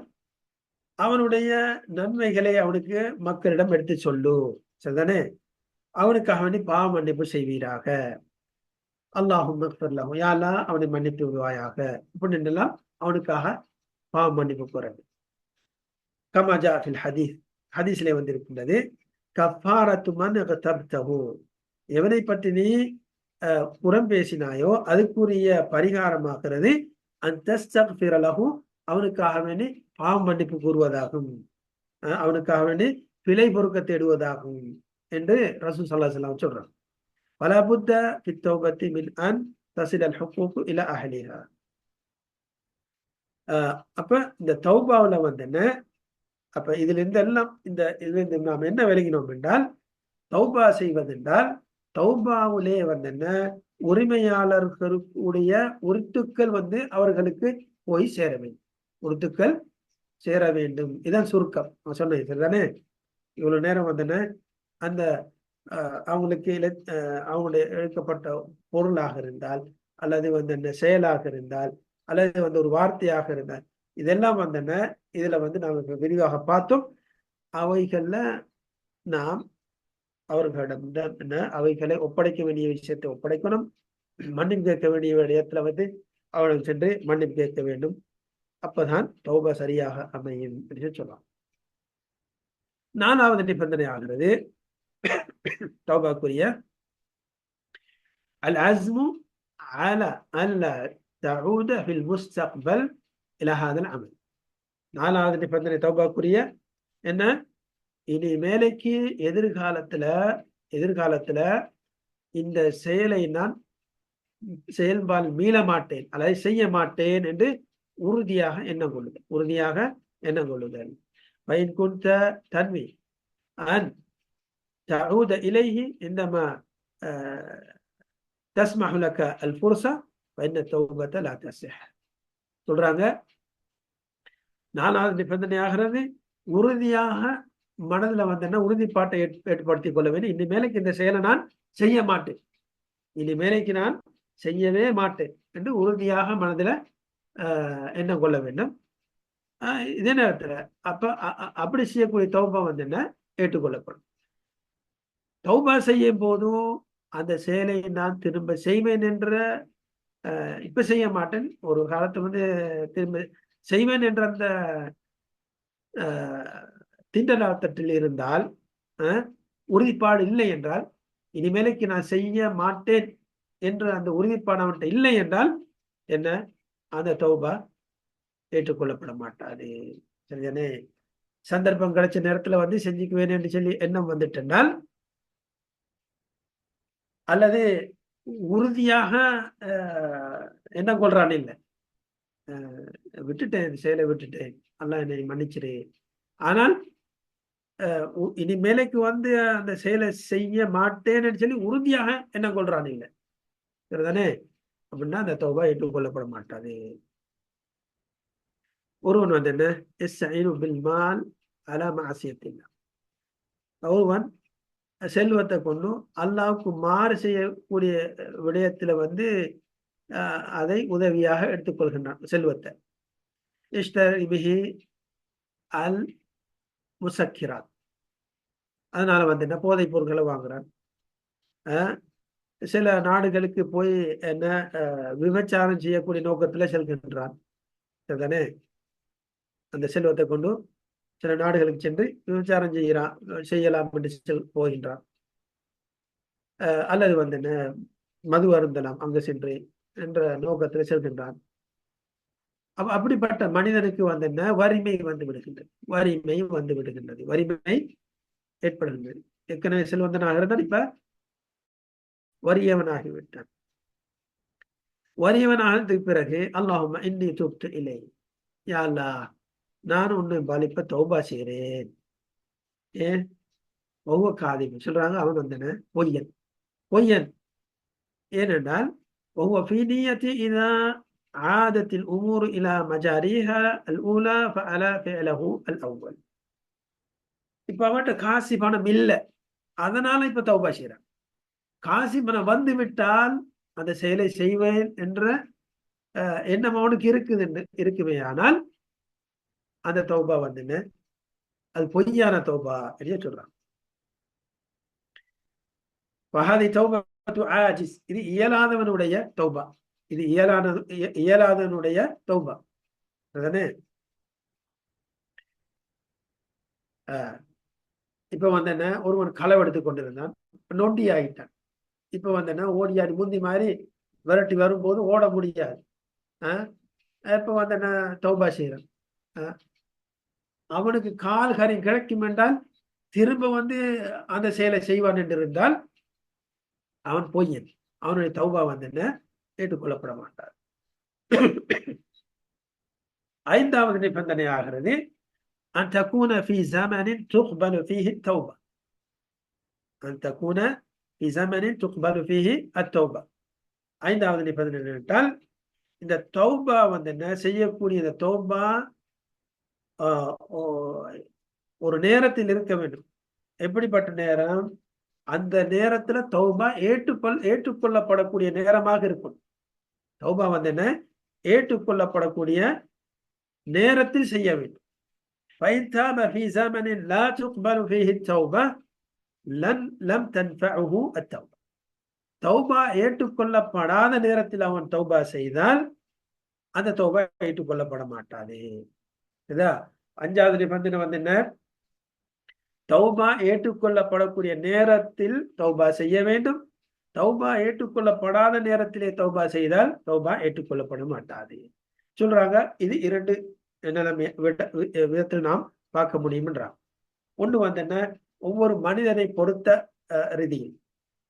அவனுடைய நன்மைகளை அவனுக்கு மக்களிடம் எடுத்து சொல்லு, சரிதானே. அவனுக்காக வேண்டி பாவ மன்னிப்பு செய்வீராக. அல்லாஹும் யா அல்லாஹ் அவனை மன்னித்து விடுவாயாக இப்படின்னெல்லாம் அவனுக்காக பாவ மன்னிப்பு கோரது. கமா ஜா ஃபில் ஹதீஸ், ஹதீஸ்ல வந்திருக்கின்றது, கஃபாரத்து மன் இக்தப்தஹு, எவனை பற்றி நீ புறம் பேசினாயோ அதுக்குரிய பரிகாரமாகிறது அன்தஸ்தக்ஃபிர லஹு, அவனுக்காக வேண்டி பாவ மன்னிப்பு கூறுவதாகும், அவனுக்காக வேண்டி பிழை பொறுக்க தேடுவதாகும் என்று ரசூல் ஸல்லல்லாஹு அலைஹி வஸல்லம் சொல்றாங்க. ولا بد في التوبة من أن تصل الحقوق إلى أهلها. அப்ப இந்த தௌபாவுல வந்து என்ன, அப்ப இதுல இருந்தெல்லாம் இதுல நாம் என்ன விளங்கினோம் என்றால், தௌபா செய்வதென்றால் தௌபாவிலே வந்து என்ன உரிமையாளர்களுடைய உருத்துக்கள் வந்து அவர்களுக்கு போய் சேர வேண்டும், உருத்துக்கள் சேர வேண்டும். இதான் சுருக்கம் சொன்னேன், சரிதானே. இவ்வளவு நேரம் வந்து என்ன அந்த அவங்களுக்கு அவங்களுடைய எடுக்கப்பட்ட பொருளாக இருந்தால், அல்லது வந்து என்ன செயலாக இருந்தால், அல்லது வந்து ஒரு வார்த்தையாக இருந்தால், இதெல்லாம் வந்து என்ன இதுல வந்து நாம் விரிவாக பார்த்தோம். அவைகள்ல நாம் அவர்களிடம் என்ன அவைகளை ஒப்படைக்க வேண்டிய விஷயத்தை ஒப்படைக்கணும், மன்னிப்பு கேட்க வேண்டிய இடத்துல வந்து அவர்கள் சென்று மன்னிப்பு கேட்க வேண்டும். அப்பதான் தௌபா சரியாக அமையும் என்று சொல்லலாம். 4வது நிபந்தனை ஆகிறது தௌபாக்குரிய அல் அஸ்மு அலா அல்லா தஊத ஃபில் முஸ்தக்பல் இலா ஹாதல் அமல். 4வது நிபந்தனை தௌபாக்குரிய என்ன? இனி மேலைக்கு எதிர்காலத்துல இந்த செயலை நான் செயல்பால் மீள மாட்டேன் அல்லது செய்ய மாட்டேன் என்று உறுதியாக எண்ணம் கொள்ளுதல். وإن كنت تنوي أن تعود إليه عندما تسمح لك الفرصة فإن التوبة لا تصح. சொல்றாங்க 4வது நிபந்தனை ஆகிறது உறுதியாக மனதில் வந்தேன்னா உறுதிப்பாட்டை ஏற்படுத்திக் கொள்ள வேண்டும். இனிமேலுக்கு இந்த செயலை நான் செய்ய மாட்டேன், இனிமேலைக்கு நான் செய்யவே மாட்டேன் என்று உறுதியாக மனதில் எண்ணம் கொள்ள வேண்டும். இதே நேரத்தில் அப்படி செய்யக்கூடிய தௌபா என்ன ஏற்றுக்கொள்ளப்படும். தௌபா செய்யும் போதும் அந்த செயலை நான் திரும்ப செய்வேன் என்ற இப்ப செய்ய மாட்டேன், ஒரு காலத்து திரும்ப செய்வேன் என்ற அந்த திண்டலாத்தட்டில் இருந்தால் உறுதிப்பாடு இல்லை என்றால், இனிமேலைக்கு நான் செய்ய மாட்டேன் என்ற அந்த உறுதிப்பாடு அவன்கிட்ட இல்லை என்றால் என்ன, அந்த தௌபா ஏற்றுக்கொள்ளப்பட மாட்டாது. சரிதானே? சந்தர்ப்பம் கிடைச்ச நேரத்துல செஞ்சுக்குவேன் என்று சொல்லி எண்ணம் வந்துட்டென்றால், அல்லது உறுதியாக எண்ணம் கொள்றான் இல்லை, விட்டுட்டேன் செயலை விட்டுட்டேன், அல்ல என்னை மன்னிச்சிரு, ஆனால் இனிமேலைக்கு அந்த செயலை செய்ய மாட்டேன்னு சொல்லி உறுதியாக எண்ணம் கொள்றான் இல்லை, சரிதானே? அப்படின்னா அந்த தௌபா ஏற்றுக்கொள்ளப்பட மாட்டாது. ஒருவன் என்ன இஸ்தஈனு பில் மால் அலா மஅசியத்தில்லாஹ், ஒருவன் செல்வத்தை கொண்டு அல்லாஹ்வுக்கு மாறு செய்யக்கூடிய விடயத்துல அதை உதவியாக எடுத்துக்கொள்கின்றான் செல்வத்தை. இஷ்தரி பிஹி அல் முசக்கிராத், அதனால என்ன போதைப் பொருட்களை வாங்குறான். சில நாடுகளுக்கு போய் என்ன விபச்சாரம் செய்யக்கூடிய நோக்கத்துல செல்கின்றான், சரிதானே? அந்த செல்வத்தை கொண்டு சில நாடுகளுக்கு சென்று விபச்சாரம் செய்யலாம் என்று போகின்றான். அல்லது என்ன மது அருந்தலாம் அங்கு சென்று என்ற நோக்கத்தில் செல்கின்றான். அப்படிப்பட்ட மனிதனுக்கு என்ன வறுமை விடுகின்றது, வறுமை ஏற்படுகின்றது. ஏற்கனவே செல்வந்தனாக இருந்தால் இப்ப வறியவனாகிவிட்டான். வறியவனானதுக்கு பிறகு அல்லாஹும்ம இன்னி துப்து இலை, யா அல்லாஹ் நான் உன்னை பாலிப்ப தௌபா செய்கிறேன். ஏன் ஒவ்வொரு காதிப்பு சொல்றாங்க, அவன் பொய்யன். ஏனென்றால் ஒவ்வொரு ஃபீனியத்தி இதா ஆதத்தில் உமூர் இலா மஜாரிஹா அல் ஊலா ஃபஅலா ஃபிஅலஹு அல் அவ்வல். இப்ப அவன்கிட்ட காசி பணம் இல்லை, அதனால இப்ப தௌபா செய்யறான். காசி பணம் வந்து விட்டால் அந்த செயலை செய்வேன் என்ற எண்ணம் அவனுக்கு இருக்குமே, ஆனால் அந்த தௌபா என்ன, அது பொய்யான தௌபா என்று சொல்றான். வஹாதி தௌபத்து ஆஜிஸ், இது இயலாதவனுடைய தௌபா, இது இயலாதவனுடைய தௌபா, அதுதானே? இப்ப என்ன, ஒருவன் களவு எடுத்து கொண்டிருந்தான், நொண்டி ஆகிட்டான். இப்ப என்ன, ஓடியாடி முந்தி மாதிரி விரட்டி வரும்போது ஓட முடியாது. இப்ப என்ன தௌபா செய்யறான். அவனுக்கு கால் கரை கிடைக்கும் என்றால் திரும்ப அந்த செயலை செய்வான் என்று இருந்தால் அவன் பொய்யன், அவனுடைய தௌபா என்ன ஏற்றுக்கொள்ளப்பட மாட்டார். 5வது நிபந்தனை ஆகிறது அன் தகூன ஃபீ ஸமனின் துக்பலு ஃபீஹி தௌபா, அன் தகூன ஃபீ ஸமனின் துக்பலு ஃபீஹி அத்தௌபா. 5வது நிபந்தனை என்றால் இந்த தௌபா என்ன செய்யக்கூடிய இந்த தௌபா ஒரு நேரத்தில் இருக்க வேண்டும். எப்படிப்பட்ட நேரம்? அந்த நேரத்துல தௌபா ஏற்றுக்கொள்ளப்படக்கூடிய நேரமாக இருக்கும். தௌபா என்ன ஏற்றுக்கொள்ளப்படக்கூடிய நேரத்தில் செய்ய வேண்டும். ஃபைன் தாப ஃபீ ஸமனின் லா துக்பலு ஃபீஹி தௌபா லம் தன்ஃபஅஹு அத்தௌபா. தௌபா ஏற்றுக்கொள்ளப்படாத நேரத்தில் அவன் தௌபா செய்தால் அந்த தௌபா ஏற்றுக்கொள்ளப்பட மாட்டாது. இதா 5வது நிபந்தனை வந்து என்ன? தௌபா ஏற்றுக்கொள்ளப்படக்கூடிய நேரத்தில் தௌபா செய்ய வேண்டும். தௌபா ஏற்றுக்கொள்ளப்படாத நேரத்திலே தௌபா செய்தால் தௌபா ஏற்றுக்கொள்ளப்பட மாட்டாது சொல்றாங்க. இது 2 நிலைமை விதத்தில் நாம் பார்க்க முடியும்ன்றாங்க. ஒண்ணு வந்து என்ன, ஒவ்வொரு மனிதனை பொறுத்த ரீதியில்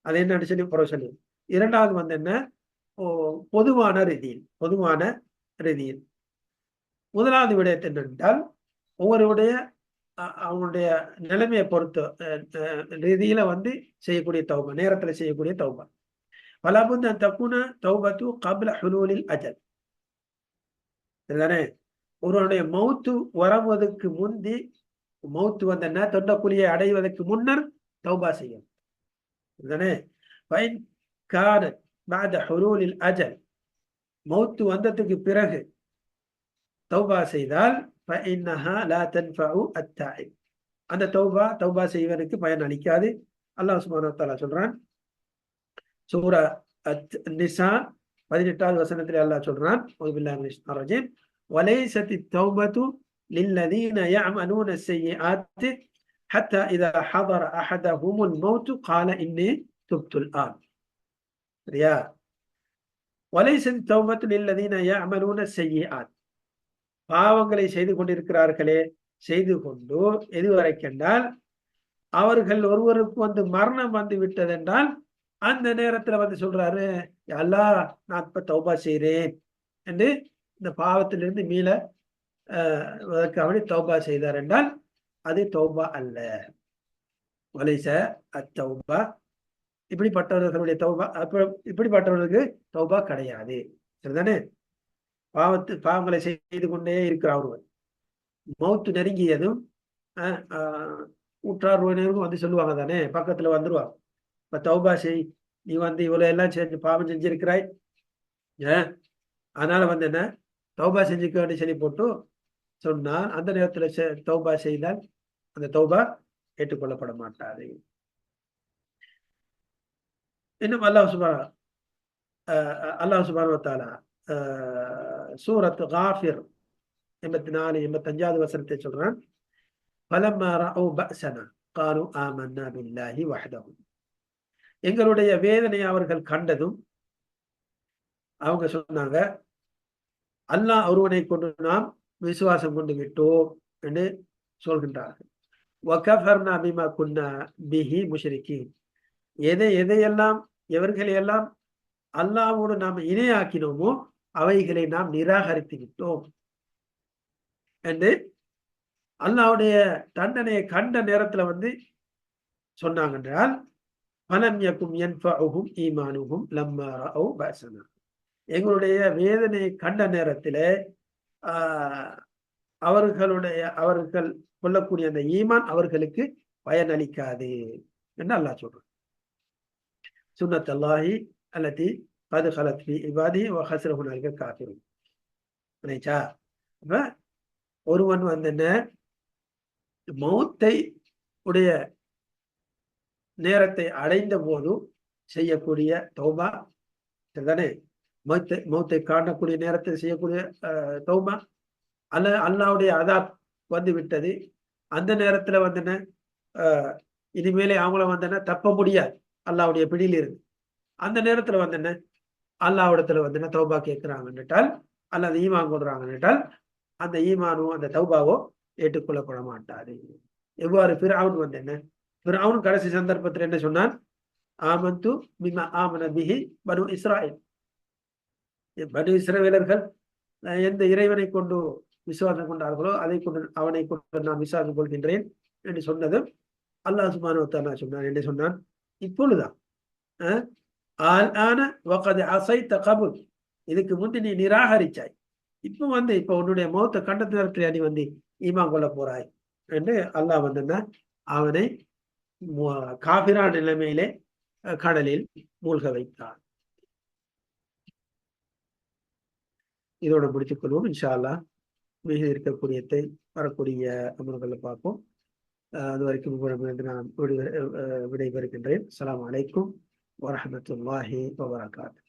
அது என்னன்னு சொல்லி 2வது வந்து என்ன, பொதுவான ரீதியில் 1வது விடயத்தை என்னென்றால் ஒவ்வொருடைய அவங்களுடைய நிலைமையை பொறுத்த ரீதியில வந்து செய்யக்கூடிய தௌபா, நேரத்துல செய்யக்கூடிய தௌபா. பலபுத்த தக்குன தௌபத்து கப்ல ஹுலூலில் அஜல். இதுதானே, ஒருவனுடைய மௌத்து வருவதற்கு முந்தி, மௌத்து வந்தன்னா தொண்டக்குழியை அடைவதற்கு முன்னர் தௌபா செய்யும். இதுதானே, ஃபைன் கானத் பஅத ஹுலூலில் அஜல், மௌத்து வந்ததுக்கு பிறகு தௌபா செய்தால் ஃபஇன்னஹா லா தன்ஃபஉ அத்தாயிப், அந்த தௌபா செய்வதற்கு பயன் அளிக்காது. அல்லாஹ் சுப்ஹானஹு வ தஆலா சொல்றான், சூரா அன்-நிசா 18வது வசனத்திலே அல்லாஹ் சொல்றான், அஊது பில்லாஹி மினஷ் ஷைத்தானிர் ரஜீம், வலைஸத்தித் தௌபத்து லில்லதீன யஅமலூன ஸய்யிஆத்தி ஹத்தா இதா ஹதர அஹதஹுமுல் மௌத் கால இன்னி துப்துல் ஆன். சரியா? வலைஸத்தித் தௌபத்து லில்லதீன யஅமலூன ஸய்யிஆத், பாவங்களை செய்து கொண்டிருக்கிறார்களே, செய்து கொண்டு எதுவரை கண்டால் அவர்கள் ஒருவருக்கு வந்து மரணம் வந்து விட்டது என்றால் அந்த நேரத்துல வந்து சொல்றாரு, அல்லாஹ் நான் இப்ப தௌபா செய்கிறேன் என்று இந்த பாவத்திலிருந்து மீள அவனை தௌபா செய்தார் என்றால் அது தௌபா அல்ல. வலைச அத்தௌபா, இப்படிப்பட்டவர்களுடைய தௌபா, இப்படிப்பட்டவர்களுக்கு தௌபா கிடையாது. சரிதானே? பாவங்களை செய்து கொண்டே இருக்கிற ஒருவர் மௌத்து நெருங்கியதும் ஊற்றார் உறவினருக்கும் வந்து சொல்லுவாங்க தானே, பக்கத்துல வந்துருவாங்க, இப்ப தௌபா செய், நீ வந்து இவ்வளவு எல்லாம் செஞ்சு பாவம் செஞ்சிருக்கிறாய், அதனால வந்து என்ன தௌபா செஞ்சுக்க சொல்லி போட்டு சொன்னால் அந்த நேரத்துல தௌபா செய்தால் அந்த தௌபா ஏற்றுக்கொள்ளப்பட மாட்டாது. இன்னும் அல்லாஹ் சுப்ஹானஹு வ தஆலா சூரத் காஃபிர் 84 85வது வசனத்தை சொல்றான், ஃபலம்மா ரஅவ் பஅஸனா காலு ஆமன்னா பில்லாஹி வஹ்தஹு, எங்களுடைய வேதனை அவர்கள் கண்டதும் அவங்க சொன்னாங்க, அல்லாஹ் ஒருவனை கொண்டு நாம் விசுவாசம் கொண்டு விட்டோம் என்று சொல்கின்றார்கள். வகஃபர்னா பிமா குன்னா பிஹி முஷ்ரிகீன், எதையெல்லாம் எவர்களையெல்லாம் அல்லாஹ்வோடு நாம் இணையாக்கினோமோ அவைகளை நாம் நிராகரித்து விட்டோம் என்று அல்லாஹ்வுடைய தண்டனையை கண்ட நேரத்துல வந்து சொன்னாங்க என்றால், ஃபலம் யகும் யன்ஃபஉஹும் ஈமானுஹும் லம்மா ரஅவ் பஅஸனா, எங்களுடைய வேதனையை கண்ட நேரத்திலே அவர்கள் கொள்ளக்கூடிய அந்த ஈமான் அவர்களுக்கு பயனளிக்காது என்று அல்லாஹ் சொல்றான். சுன்னத் அல்லாஹி அல்லதி கத் கலத் ஃபீ இபாதிஹி வ ஹஸர ஹுனாலிக காஃபிரூன். புரியுதா? அப்ப ஒருவன் வந்து என்ன, மௌத்தை உடைய நேரத்தை அடைந்த போது செய்யக்கூடிய தௌபா, சரிதானே, மௌத்தை காணக்கூடிய நேரத்தில் செய்யக்கூடிய தௌபா, அல்லாஹ்வுடைய அதாப் வந்து விட்டது, அந்த நேரத்துல வந்து என்ன இனிமேலே அவங்கள வந்து என்ன தப்ப முடியாது அல்லாஹ்வுடைய பிடியில் இருந்து, அந்த நேரத்துல வந்து என்ன அல்லாஹ்விடத்துல வந்து என்ன தௌபா கேட்கிறாங்கன்னுட்டால் அல்லது ஈமான் கொள்றாங்கன்னுட்டால் அந்த ஈமானோ அந்த தௌபாவோ ஏற்றுக்கொள்ளப்பட மாட்டாது. எவ்வாறு ஃபிர்அவுன் வந்து என்ன, ஃபிர்அவுன் கடைசி சந்தர்ப்பத்தில் என்ன சொன்னான், ஆமன்து பிமா ஆமன பிஹி பனு இஸ்ராயில், பனு இஸ்ரவேலர்கள் எந்த இறைவனை கொண்டு விசுவாசம் கொண்டார்களோ அவனை கொண்டு நான் விசுவாசம் கொள்கின்றேன் என்று சொன்னதும் அல்லாஹ் சுப்ஹானஹு வ தஆலா சொன்னான், என்ன சொன்னான், இப்பொழுதுதான் ஆன வகத் அஸைத கபுல், இதுக்கு முந்தி நீ நிராகரிச்சாய், இப்ப உன்னுடைய மௌத்த கண்ட நேரத்தில் நீ வந்து ஈமான் கொள்ள போறாய் என்று அல்லாஹ் வந்து அவனை காபிரான நிலைமையிலே கடலில் மூழ்க வைத்தான். இதோட முடித்துக் கொள்வோம். இன்ஷா அல்லாஹ் மிக இருக்கக்கூடியதை வரக்கூடிய அமர்களை பார்ப்போம். அது வரைக்கும் நான் விடைபெறுகின்றேன். அஸ்ஸலாமு அலைக்கும் வரஹ்மத்துல்லாஹி வபரகாத்துஹு.